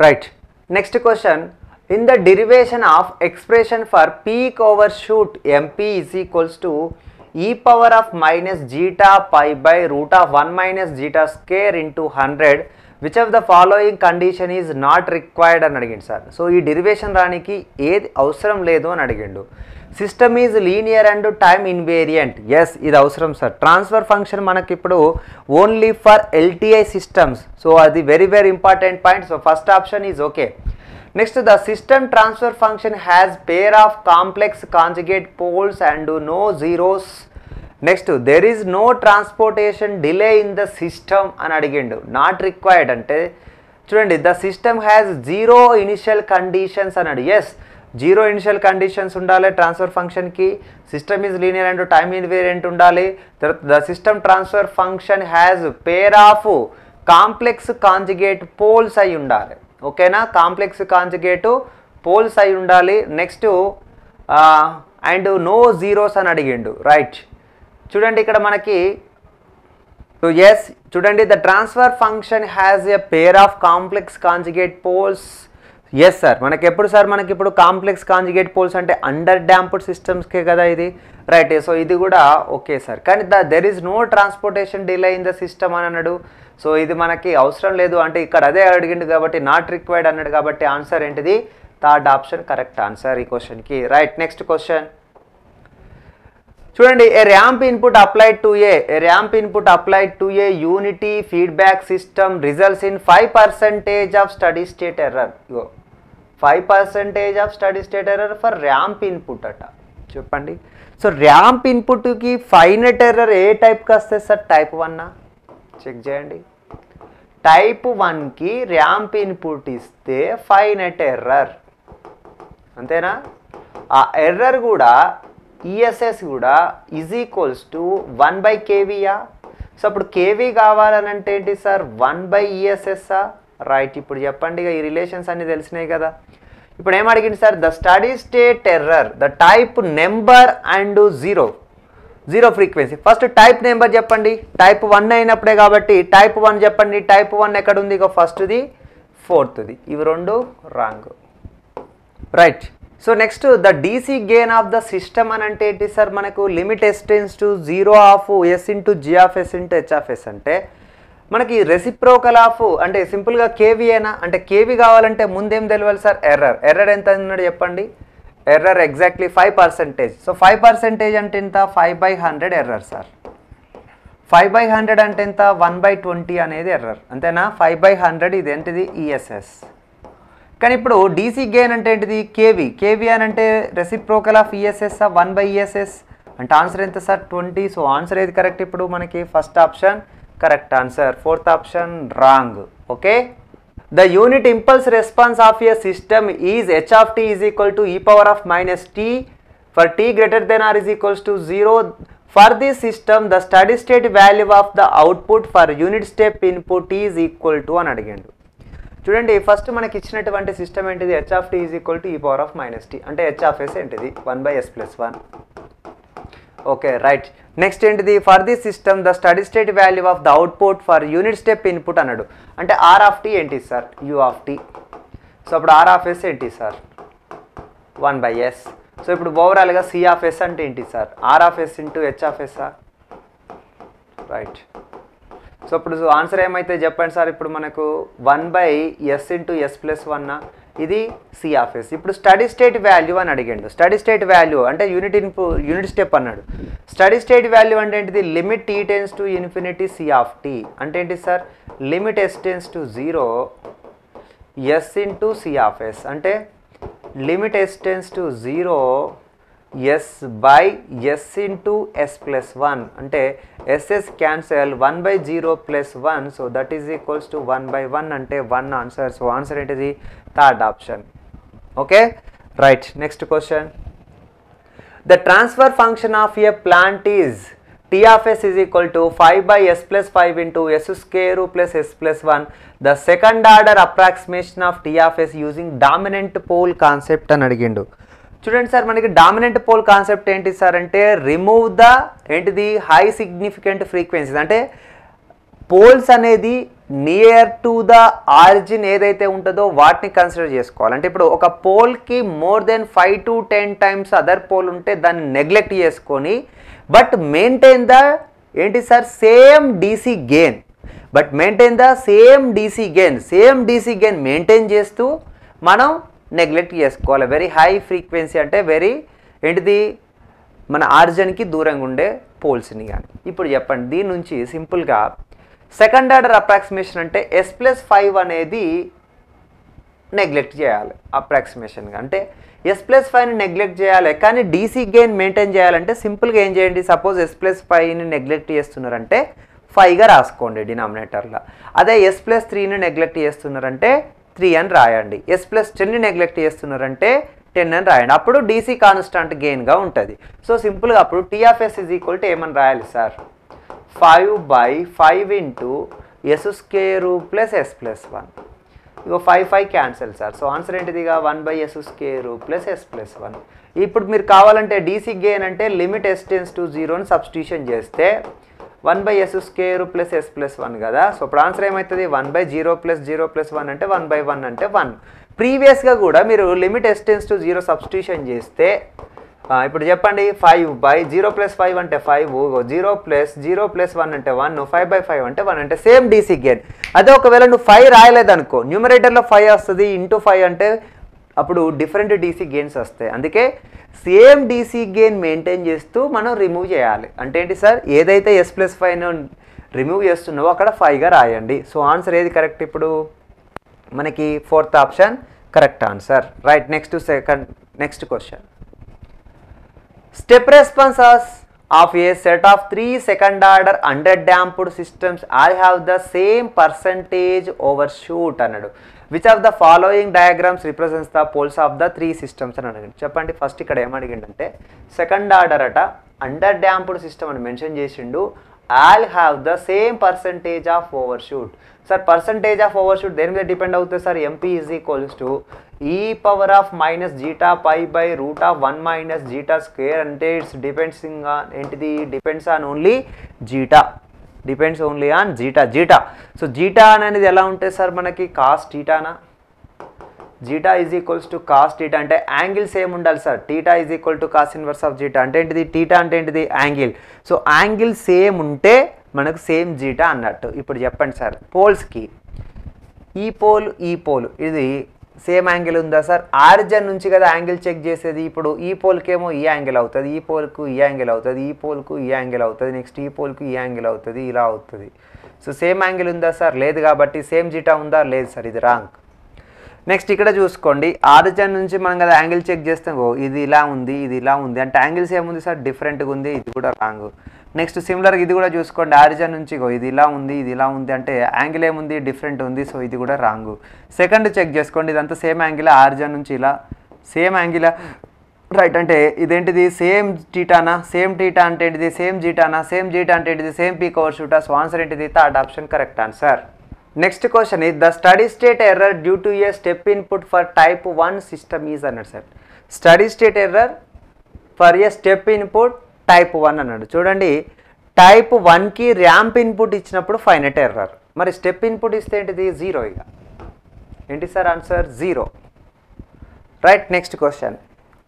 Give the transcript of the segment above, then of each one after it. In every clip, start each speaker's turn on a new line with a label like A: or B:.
A: Right. Next question. In the derivation of expression for peak overshoot MP is equals to e power of minus zeta pi by root of 1 minus zeta square into 100, which of the following condition is not required అని అడిగిండు sir. So ఈ derivation రానికి ఏది అవసరం లేదు అని అడిగిండు. System is linear and time invariant. Yes, ఇది అవసరం సార్. ట్రాన్స్ఫర్ ఫంక్షన్ మనకి ఇప్పుడు only for LTI systems. So అది very very important point. So first option is okay. Next, the system transfer function has pair of complex conjugate poles and no zeros. Next, there is no transportation delay in the system అని అడిగిండు. Not required అంటే చూడండి, the system has zero initial conditions అన్నాడు. Yes, zero initial conditions ఉండాలి transfer ఫంక్షన్కి. System is linear and time invariant ఉండాలి. తర్వాత the system transfer function has pair of complex conjugate poles అయి ఉండాలి. ఓకేనా, కాంప్లెక్స్ కాంజుగేటు పోల్స్ అయి ఉండాలి. నెక్స్ట్ అండ్ నో జీరోస్ అని అడిగిండు. రైట్, చూడండి ఇక్కడ మనకి ఎస్, చూడండి the transfer function has a pair of complex conjugate poles. Yes sir, మనకి ఎప్పుడు సార్ మనకి ఇప్పుడు కాంప్లెక్స్ కాంజుగేట్ పోల్స్ అంటే అండర్ డాంప్డ్ సిస్టమ్స్కే కదా ఇది. రైట్, సో ఇది కూడా ఓకే సార్. కానీ there is no transportation delay in the system అని అన్నాడు. సో ఇది మనకి అవసరం లేదు అంటే ఇక్కడ అదే అడిగిండు కాబట్టి నాట్ రిక్వైర్డ్ అన్నాడు కాబట్టి ఆన్సర్ ఏంటిది? థర్డ్ ఆప్షన్ కరెక్ట్ ఆన్సర్ ఈ క్వశ్చన్కి. రైట్, నెక్స్ట్ క్వశ్చన్ చూడండి. A ramp input applied to a unity feedback system results in 5% of steady state error. 5% of steady state error for ramp input అట. చెప్పండి. So ramp ఇన్పుట్కి finite error ఏ టైప్కి వస్తుంది sir? Type 1 check చేయండి. Type 1కి ramp input ఇస్తే finite error, అంతేనా? ఆ ఎర్రర్ కూడా ఈఎస్ఎస్ కూడా ఈజ్ ఈక్వల్స్ టు 1/kVయా? సో అప్పుడు కేవీ కావాలనంటే ఏంటి సార్? 1/ESSా? రైట్, ఇప్పుడు చెప్పండి. ఈ రిలేషన్స్ అన్నీ తెలిసినాయి కదా. ఇప్పుడు ఏం అడిగింది sir? The steady state error, the type number and zero frequency. First type number చెప్పండి. టైప్ 1 అయినప్పుడే కాబట్టి టైప్ 1 చెప్పండి. టైప్ 1 ఎక్కడ ఉంది? ఇక ఫస్ట్ది, ఫోర్త్ది. ఇవి రెండు wrong. Right, so next the DC gain of the system అని అంటే ఏంటి సార్? మనకు limit s tends to 0 of yes into G of yes into H of yes అంటే మనకి రెసిప్రోకల్ ఆఫ్ అంటే సింపుల్గా కేవీ అయినా అంటే కేవీ కావాలంటే ముందేం తెలియాలి సార్? ఎర్రర్ ఎంత అన్నాడు చెప్పండి? Error exactly 5%. సో 5% అంటే ఎంత? 5/100 ఎర్రర్ సార్. 5/100 అంటే ఎంత? 1/20 అనేది ఎర్రర్, అంతేనా? 5/100 ఇది ఏంటిది? ఈఎస్ఎస్. కానీ ఇప్పుడు డీసీ గెయిన్ అంటే ఏంటిది? కేవీ అని అంటే రెసిప్రోకల్ ఆఫ్ ఈఎస్ఎస్ 1/ESS అంటే ఆన్సర్ ఎంత సార్? 20. సో ఆన్సర్ ఏది కరెక్ట్? ఇప్పుడు మనకి first option correct answer, fourth option wrong. Okay, the unit impulse response of a system is h of t is equal to e power of minus t for t greater than or is equals to 0. For this system, the steady state value of the output for unit step input is equal to అని అడిగాడు. చూడండి, first మనకి ఇచ్చినటువంటి system ఏంటిది? h of t is equal to e power of minus t అంటే h of s ఏంటిది? 1/s+1. Okay, right. Next ఏంటిది? For this system the steady state value of the output for unit step input అన్నాడు. అంటే R of T ఏంటి sir? U of T. So అప్పుడు R of S ఏంటి sir? 1/s. So ఇప్పుడు ఓవరాల్గా C of yes అంటే ఏంటి sir? R of yes into H of ఎస్ఆ. రైట్, సో ఇప్పుడు ఆన్సర్ ఏమైతే చెప్పండి సార్? ఇప్పుడు మనకు 1/s ఇంటూ s+1 ఇది సి ఆఫ్ ఎస్. ఇప్పుడు స్టడీ స్టేట్ వాల్యూ అని అడిగాడు. స్టడీ స్టేట్ వాల్యూ అంటే యూనిట్ స్టెప్ అన్నాడు. స్టడీ స్టేట్ వాల్యూ అంటే ఏంటిది? Limit t tends to infinity C of T అంటే ఏంటి sir? Limit s tends to 0 s into C of yes అంటే limit s tends to 0 s by s into s+1 అంటే ss cancel 1/0+1. So that is equals to 1/1 అంటే 1 answer. So answer ఏంటిది? Third option. Okay, right. Next question. The transfer function of a plant is t of s is equal to 5/s+5 into s square plus s+1. The second order approximation of t of s using dominant pole concept అని అడిగిండు. చూడండి sir, మనకి dominant pole concept ఏంటి sir అంటే remove the ఏంటిది? High significant frequencies అంటే poles అనేది near to the origin ఏదైతే ఉంటుందో వాటిని కన్సిడర్ చేసుకోవాలి. అంటే ఇప్పుడు ఒక పోల్కి more than 5 to 10 times other pole ఉంటే దాన్ని నెగ్లెక్ట్ చేసుకొని బట్ మెయింటైన్ ద ఏంటి sir same DC gain, but maintain the same DC gain maintain చేస్తూ మనం నెగ్లెక్ట్ చేసుకోవాలి. వెరీ హై ఫ్రీక్వెన్సీ అంటే వెరీ ఏంటిది మన ఆరిజిన్కి దూరంగా ఉండే పోల్స్ని కానీ. ఇప్పుడు చెప్పండి దీని నుంచి సింపుల్గా సెకండ్ ఆర్డర్ అప్రాక్సిమేషన్ అంటే S+5 అనేది నెగ్లెక్ట్ చేయాలి అప్రాక్సిమేషన్గా. అంటే S+5ని నెగ్లెక్ట్ చేయాలి కానీ డీసీ గెయిన్ మెయింటైన్ చేయాలంటే సింపుల్గా ఏం చేయండి, సపోజ్ S+5ని నెగ్లెక్ట్ చేస్తున్నారంటే 5గా రాసుకోండి డినామినేటర్లో. అదే S+3ని నెగ్లెక్ట్ చేస్తున్నారంటే 3 అని రాయండి. S+10ని నెగ్లెక్ట్ చేస్తున్నారంటే 10 అని రాయండి. అప్పుడు డీసీ కాన్స్టాంట్ గెయిన్గా ఉంటుంది. సో సింపుల్గా అప్పుడు T(s) ఏమని రాయాలి sir, 5/5 into S² plus S+1. ఇగో 5 క్యాన్సల్ సార్. సో ఆన్సర్ ఏంటిదిగా 1/S² ప్లస్ S+1. ఇప్పుడు మీరు కావాలంటే డీసీ గెయిన్ అంటే లిమిట్ S→0ని సబ్స్టిట్యూషన్ చేస్తే 1/S² ప్లస్ S+1 కదా. సో ఇప్పుడు ఆన్సర్ ఏమవుతుంది 1/0 ప్లస్ 0+1 అంటే 1/1 అంటే 1. ప్రీవియస్గా కూడా మీరు లిమిట్ S→0 సబ్స్టిట్యూషన్ చేస్తే ఇప్పుడు చెప్పండి 5/0+5 అంటే 5, 0+0+1 అంటే 1, 5/5 అంటే 1 అంటే సేమ్ డీసీ గెయిన్. అదే ఒకవేళ నువ్వు 5 రాయలేదనుకో న్యూమరేటర్లో 5 వస్తుంది, ఇంటూ 5 అంటే అప్పుడు డిఫరెంట్ డీసీ గెయిన్స్ వస్తాయి. అందుకే సేమ్ డీసీ గెయిన్ మెయింటైన్ చేస్తూ మనం రిమూవ్ చేయాలి. అంటే ఏంటి సార్, ఏదైతే S+5ను రిమూవ్ చేస్తున్నావో అక్కడ 5గా రాయండి. సో ఆన్సర్ ఏది కరెక్ట్, ఇప్పుడు మనకి 4th option correct answer. Right, next question. Step responses of a set of 3 second order underdamped systems all have the same percentage overshoot అన్నాడు. Which of the following diagrams represents the poles of the 3 systems అని అడిగింది. చెప్పండి first ఇక్కడ ఏమడిగిండంటే second order అట under damped system అని mention చేసిండు. All have the same percentage of overshoot. Sir percentage of overshoot దేని మీద డిపెండ్ అవుతుంది sir, MP is equals to e⁻−ζ π/√1−ζ² అంటే ఇట్స్ డిపెండ్సింగ్ ఆన్ ఏంటిది, depends on only zeta, depends only on zeta. So zeta అనేది ఎలా ఉంటుంది sir మనకి cos టీటానా, zeta is equals to cos theta అంటే యాంగిల్ సేమ్ ఉండాలి sir. Theta is equal to cos inverse of zeta అంటే ఏంటిది, టీటా అంటే ఏంటిది యాంగిల్. సో యాంగిల్ సేమ్ ఉంటే మనకు సేమ్ జీటా అన్నట్టు. ఇప్పుడు చెప్పండి సార్ పోల్స్కి ఈ పోల్ ఇది సేమ్ యాంగిల్ ఉందా సార్, ఆరిజిన్ నుంచి కదా యాంగిల్ చెక్ చేసేది. ఇప్పుడు ఈ పోల్కేమో ఈ యాంగిల్ అవుతుంది, ఈ పోల్కు ఈ యాంగిల్ అవుతుంది, ఈ పోల్కు ఈ యాంగిల్ అవుతుంది, నెక్స్ట్ ఈ పోల్కు ఈ యాంగిల్ అవుతుంది, ఇలా అవుతుంది. సో సేమ్ యాంగిల్ ఉందా సార్, లేదు కాబట్టి సేమ్ జీటా ఉందా, లేదు సార్, ఇది రాంగ్. నెక్స్ట్ ఇక్కడ చూసుకోండి ఆరిజిన్ నుంచి మనం కదా యాంగిల్ చెక్ చేస్తాం, ఇది ఇలా ఉంది, ఇది ఇలా ఉంది అంటే యాంగిల్స్ ఏముంది సార్ డిఫరెంట్గా ఉంది, ఇది కూడా రాంగ్. నెక్స్ట్ సిమిలర్గా ఇది కూడా చూసుకోండి ఆరిజిన్ నుంచి ఇది ఇలా ఉంది, ఇది ఇలా ఉంది అంటే యాంగిల్ ఏముంది డిఫరెంట్ ఉంది, సో ఇది కూడా రాంగ్. సెకండ్ చెక్ చేసుకోండి ఇదంతా సేమ్ యాంగిల్, ఆరిజిన్ నుంచి ఇలా సేమ్ యాంగిల్ రైట్ అంటే ఇదేంటిది సేమ్ టీటానా, సేమ్ టీటా అంటే ఏంటిది సేమ్ జీటానా, సేమ్ జీటా అంటే ఏంటిది సేమ్ పీక్ ఓవర్ షూటా. సో ఆన్సర్ ఏంటిది third option correct answer. Next question is the steady state error due to a step input for type 1 system is అన్నాడు sir. Study state error for a step input type 1 అన్నాడు. చూడండి type 1కి ramp input ఇచ్చినప్పుడు finite error, మరి step input ఇస్తే ఏంటిది 0, ఇక ఏంటి sir answer 0. Right, next question.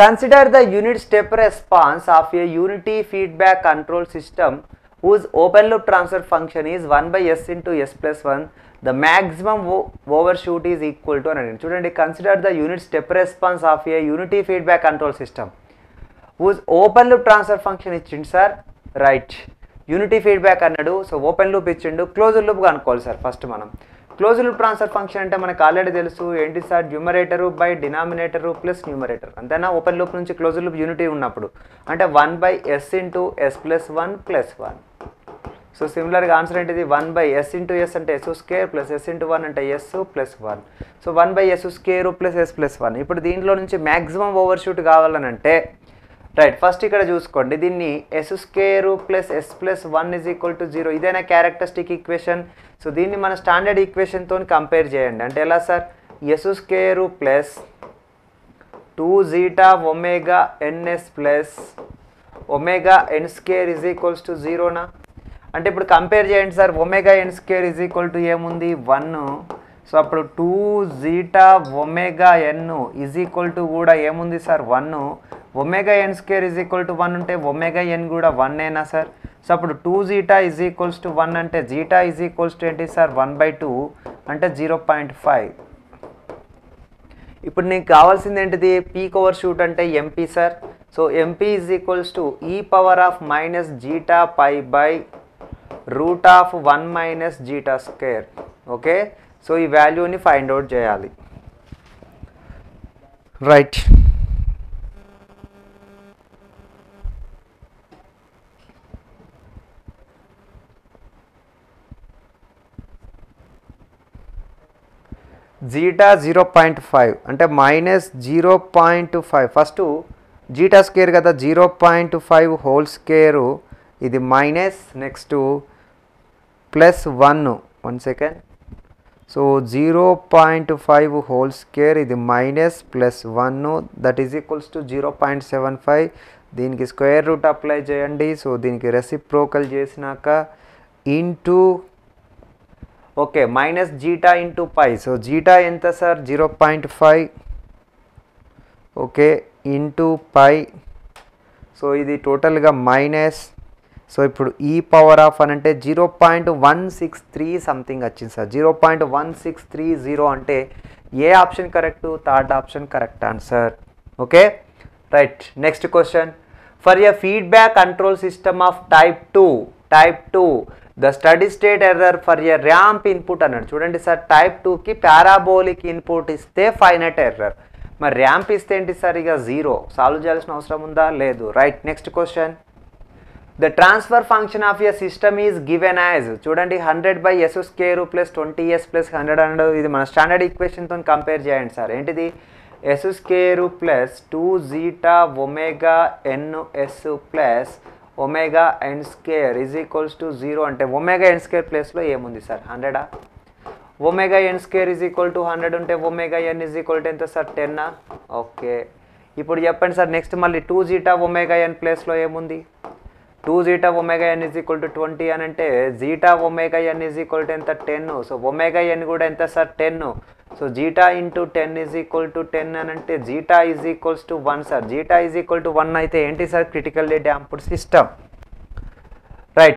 A: Consider the unit step response of A unity feedback control system whose open loop transfer function is 1/s into s+1, the maximum overshoot is equal to అని. చూడండి consider the unit step response of A unity feedback control system whose open loop transfer function ఇచ్చిండు sir. Right, unity feedback అన్నాడు, so open loop ఇచ్చిండు, closed loop కనుక్కోవాలి sir. First మనం closed loop transfer function అంటే మనకు already తెలుసు ఏంటి sir, numerator by denominator plus numerator అంతేనా. ఓపెన్ లూప్ నుంచి క్లోజ్డ్ లూప్ యూనిటీ ఉన్నప్పుడు అంటే 1/s into s+1 + 1. సో సిమిలర్గా ఆన్సర్ ఏంటిది 1/s into s అంటే s² ప్లస్ s into 1 అంటే s + 1. So 1/s² plus s+1. ఇప్పుడు దీంట్లో నుంచి మ్యాక్సిమం ఓవర్షూట్ కావాలని అంటే రైట్ ఫస్ట్ ఇక్కడ చూసుకోండి దీన్ని s² ప్లస్ s+1 = 0 ఇదేనా క్యారెక్టరిస్టిక్ ఈక్వేషన్. సో దీన్ని మన స్టాండర్డ్ ఈక్వేషన్తో కంపేర్ చేయండి. అంటే ఎలా sir, s² plus 2ζ ωns plus ωn² = 0నా. అంటే ఇప్పుడు కంపేర్ చేయండి sir, omega n square is equal to ఏముంది 1. సో అప్పుడు 2 zeta omega n is equal to కూడా ఏముంది sir 1. Omega n square is equal to 1 ఉంటే ఒమేగా ఎన్ కూడా 1ఏనా సార్? సో అప్పుడు 2 జీటా ఈజ్ ఈక్వల్స్ టు 1 అంటే జీటా ఈజ్ ఈక్వల్స్ టు ఏంటి sir 1/2 అంటే 0.5. ఇప్పుడు నీకు కావాల్సింది ఏంటిది? పీక్ ఓవర్ షూట్ అంటే MP sir. So MP is equals to e power of minus zeta pi by root of 1 minus zeta square. Okay, so ఈ వాల్యూని ఫైండ్ అవుట్ చేయాలి. రైట్, జీటా 0.5 అంటే మైనస్ 0.5. ఫస్ట్ జీటా స్క్వేర్ కదా, 0.5 whole square ఇది minus, next plus 1 second. So 0.5 whole square ఇది minus plus 1 that is equals to 0.75. దీనికి square root apply చేయండి. So దీనికి రెసిప్రోకల్ చేసినాక into okay minus zeta into pi. So zeta ఎంత sir 0.5 okay into pi. So ఇది టోటల్గా minus. So ఇప్పుడు ఈ పవర్ ఆఫ్ అని అంటే 0.163 సంథింగ్ వచ్చింది సార్. 0.1630 అంటే ఏ option correct? Third option correct answer. Okay right, next question. For a feedback control system of type 2 the steady state error for a ramp input అన్నాడు. చూడండి sir, type 2కి parabolic input ఇస్తే finite error. మరి ramp ఇస్తే ఏంటి sir? ఇక 0. Solve చేయాల్సిన అవసరం ఉందా? లేదు. Right, next question. The transfer function of a system is given as. చూడండి 100/s square plus 20s plus 100. ఇది మన స్టాండర్డ్ ఈక్వేషన్తో కంపేర్ చేయండి సార్. ఏంటిది? s square plus 2 zeta omega n s plus omega n square is equals to 0 అంటే omega n square ప్లేస్లో ఏముంది sir? 100. Omega n square is equal to 100 ఉంటే omega n is equal to ఎంత sir? 10. Okay, ఇప్పుడు చెప్పండి sir next మళ్ళీ 2 zeta omega ఎన్ ప్లేస్లో ఏముంది? 2 zeta omega n is equal to 20 అని అంటే zeta omega n is equal to ఎంత? 10. సో ఒమేగా ఎన్ కూడా ఎంత sir? 10. So zeta into 10 is equal to 10 అని అంటే zeta is equals to 1 sir. Zeta is equal to 1 అయితే ఏంటి sir? Critically damped system.